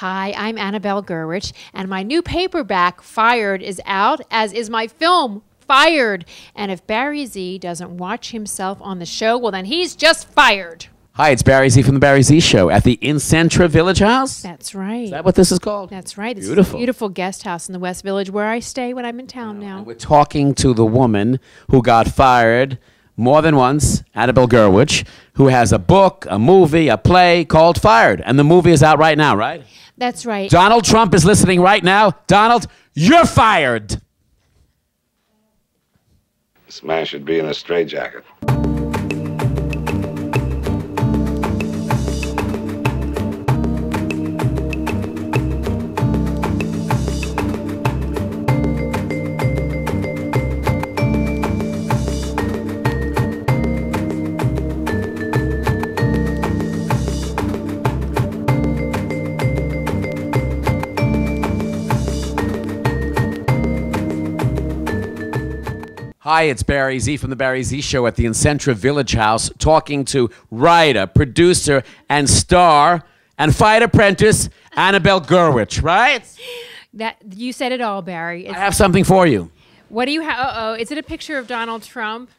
Hi, I'm Annabelle Gurwitch, and my new paperback, Fired, is out, as is my film, Fired. And if barryz doesn't watch himself on the show, well, then he's just fired. Hi, it's barryz from the barryz Show at the Incentra Village House. That's right. Is that what this is called? That's right. It's beautiful. A beautiful guest house in the West Village where I stay when I'm in town now. And we're talking to the woman who got fired more than once, Annabelle Gurwitch, who has a book, a movie, a play called Fired. And the movie is out right now, right? That's right. Donald Trump is listening right now. Donald, you're fired. This man should be in a straitjacket. Hi, it's barryz from the barryz Show at the Incentra Village House, talking to writer, producer, and star and fight apprentice Annabelle Gurwitch, right? That you said it all, Barry. I have something for you. What do you have? Uh-oh. Is it a picture of Donald Trump?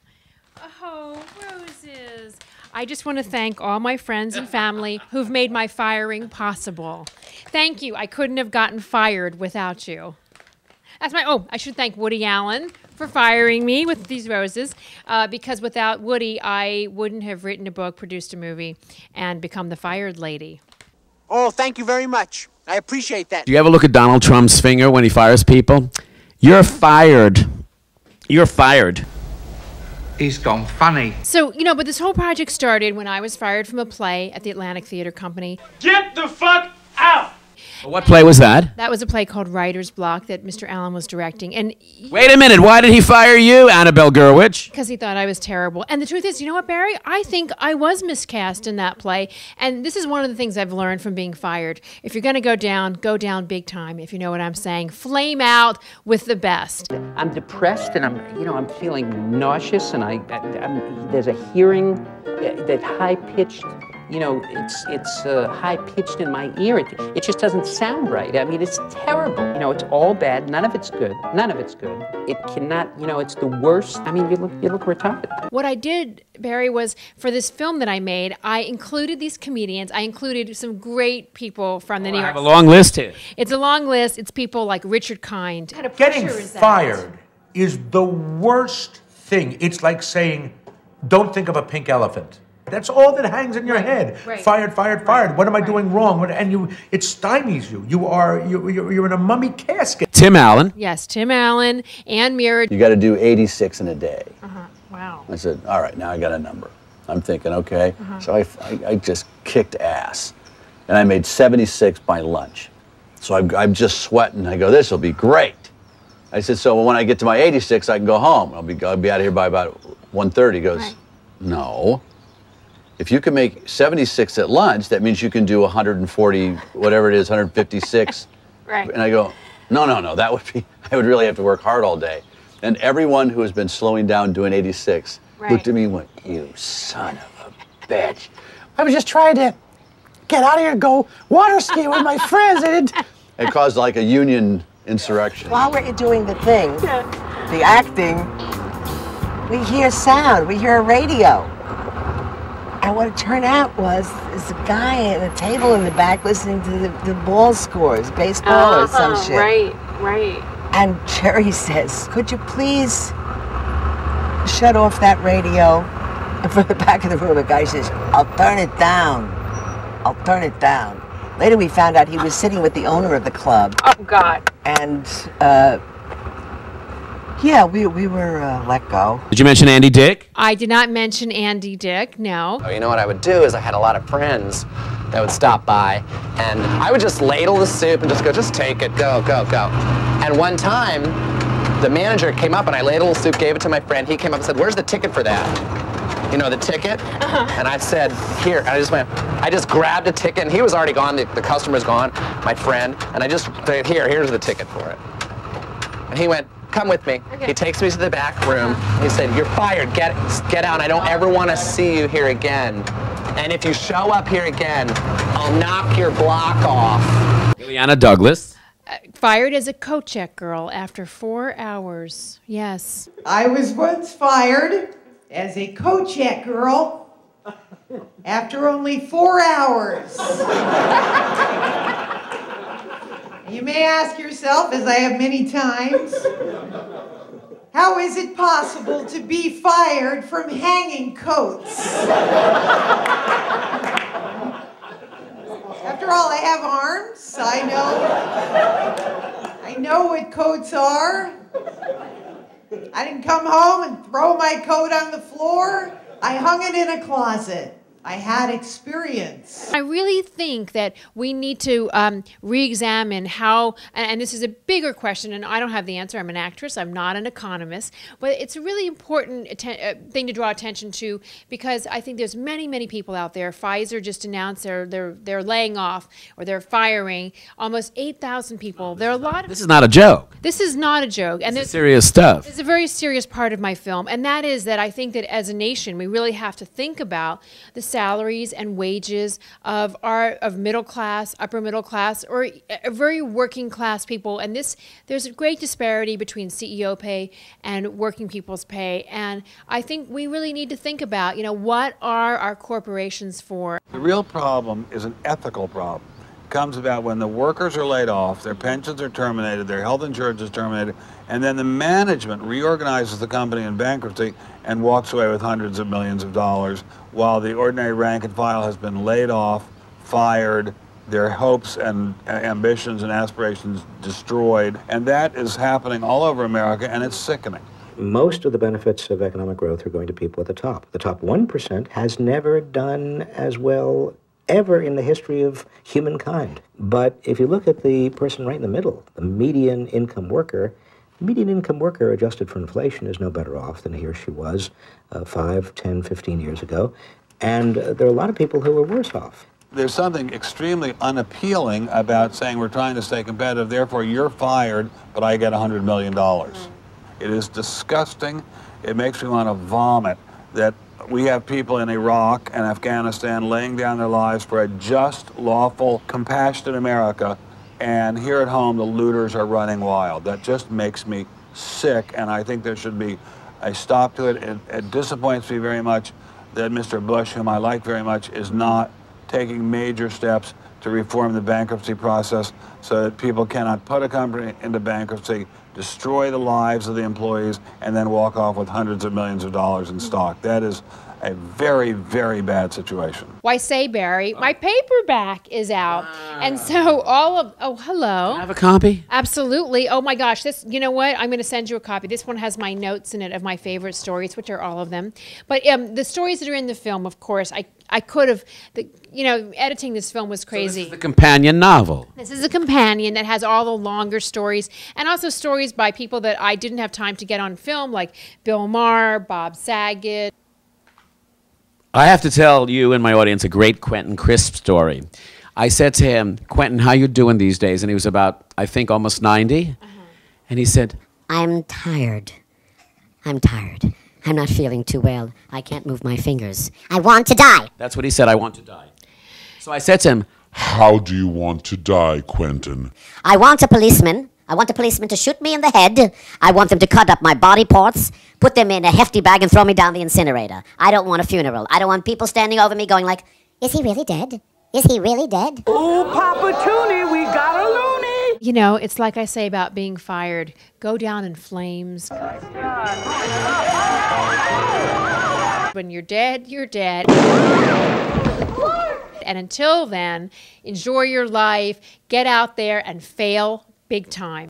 Oh, roses. I just want to thank all my friends and family who've made my firing possible. Thank you. I couldn't have gotten fired without you. I should thank Woody Allen for firing me with these roses, because without Woody, I wouldn't have written a book, produced a movie, and become the fired lady. Oh, thank you very much. I appreciate that. Do you ever look at Donald Trump's finger when he fires people? You're fired. You're fired. He's gone funny. So, but this whole project started when I was fired from a play at the Atlantic Theater Company. Get the fuck out! What play was that? That was a play called Writer's Block that Mr. Allen was directing. And wait a minute, why did he fire you, Annabelle Gurwitch? Because he thought I was terrible. And the truth is, you know what, Barry? I think I was miscast in that play. And this is one of the things I've learned from being fired. If you're going to go down big time, if you know what I'm saying. Flame out with the best. I'm depressed and I'm feeling nauseous, and there's a hearing that high-pitched. It's high-pitched in my ear. It just doesn't sound right. I mean, it's terrible. It's all bad. None of it's good. None of it's good. It cannot, it's the worst. I mean, you look retarded. What I did, Barry, was for this film that I made, I included these comedians. I included some great people from the New York. I have a long list here. It's a long list. It's people like Richard Kind. Getting fired is the worst thing. It's like saying, don't think of a pink elephant. That's all that hangs in your head. Right. Fired, fired, fired. What am I doing wrong? It stymies you. You're in a mummy casket. Tim Allen. Yes, Tim Allen, Anne Meara. You got to do 86 in a day. Wow. I said, all right, now I got a number. I'm thinking, okay. So I just kicked ass, and I made 76 by lunch. So I'm just sweating. I go, this will be great. I said, so when I get to my 86, I can go home. I'll be out of here by about 1:30. He goes, right. No. If you can make 76 at lunch, that means you can do 140, whatever it is, 156. Right. And I go, no, that would be, I would really have to work hard all day. And everyone who has been slowing down doing 86 looked at me and went, you son of a bitch. I was just trying to get out of here and go water skiing with my friends. It caused like a union insurrection. While we're doing the thing, the acting, we hear sound, we hear a radio. And what it turned out is a guy at a table in the back listening to the ball scores, baseball or some shit. Right. And Jerry says, could you please shut off that radio? And from the back of the room, a guy says, I'll turn it down. I'll turn it down. Later we found out he was sitting with the owner of the club. Oh, God. And, yeah, we were let go. Did you mention Andy Dick? I did not mention Andy Dick, no. You know what I would do is I had a lot of friends that would stop by, and I would just ladle the soup and just go, just take it, go, go, go. And one time, the manager came up and I ladled the soup, gave it to my friend. He came up and said, where's the ticket for that? You know, the ticket? And I said, here. And I just grabbed a ticket, and he was already gone, the customer's gone, my friend, and I just said, here's the ticket for it. And he went, come with me. Okay. He takes me to the back room. He said, you're fired. Get out. I don't ever want to see you here again. And if you show up here again, I'll knock your block off. Illeana Douglas. Fired as a coat check girl after 4 hours. Yes. I was once fired as a coat check girl after only 4 hours. You may ask yourself, as I have many times, how is it possible to be fired from hanging coats? After all, I have arms. I know what coats are. I didn't come home and throw my coat on the floor. I hung it in a closet. I had experience. I really think that we need to re-examine how, and this is a bigger question, and I don't have the answer. I'm an actress. I'm not an economist. But it's a really important thing to draw attention to, because I think there's many, many people out there. Pfizer just announced they're laying off, or they're firing almost 8,000 people. There are a lot of... This is not a joke. This is not a joke. And This is serious stuff. It's a very serious part of my film, and that is that I think that as a nation, we really have to think about the salaries and wages of middle class, upper middle class, or very working class people. And there's a great disparity between CEO pay and working people's pay. And I think we really need to think about, what are our corporations for? The real problem is an ethical problem. It comes about when the workers are laid off, their pensions are terminated, their health insurance is terminated, and then the management reorganizes the company in bankruptcy and walks away with hundreds of millions of dollars, while the ordinary rank and file has been laid off, fired, their hopes and ambitions and aspirations destroyed. And that is happening all over America, and it's sickening. Most of the benefits of economic growth are going to people at the top. The top 1% has never done as well ever in the history of humankind. But if you look at the person right in the middle, the median income worker adjusted for inflation is no better off than he or she was 5, 10, 15 years ago. And there are a lot of people who are worse off. There's something extremely unappealing about saying we're trying to stay competitive, therefore you're fired, but I get $100 million. It is disgusting. It makes me want to vomit that we have people in Iraq and Afghanistan laying down their lives for a just, lawful, compassionate America, and here at home the looters are running wild. That just makes me sick, and I think there should be a stop to it. It disappoints me very much that Mr. Bush, whom I like very much, is not taking major steps to reform the bankruptcy process so that people cannot put a company into bankruptcy, destroy the lives of the employees, and then walk off with hundreds of millions of dollars in stock. That is a very, very bad situation. Why say, Barry, my paperback is out. And so oh, hello. Can I have a copy? Absolutely. Oh my gosh, you know what? I'm going to send you a copy. This one has my notes in it of my favorite stories, which are all of them. But the stories that are in the film, of course, I could have, editing this film was crazy. So this is the companion novel. This is a companion that has all the longer stories, and also stories by people that I didn't have time to get on film, like Bill Maher, Bob Saget. I have to tell you and my audience a great Quentin Crisp story. I said to him, Quentin, how you doing these days? And he was about, I think, almost 90. And he said, I'm tired. I'm tired. I'm not feeling too well. I can't move my fingers. I want to die. That's what he said, I want to die. So I said to him, how do you want to die, Quentin? I want a policeman. I want a policeman to shoot me in the head. I want them to cut up my body parts, put them in a hefty bag, and throw me down the incinerator. I don't want a funeral. I don't want people standing over me going like, is he really dead? Is he really dead? Oh, Papa Toonie, we got a loony. It's like I say about being fired. Go down in flames. When you're dead, you're dead. And until then, enjoy your life, get out there and fail big time.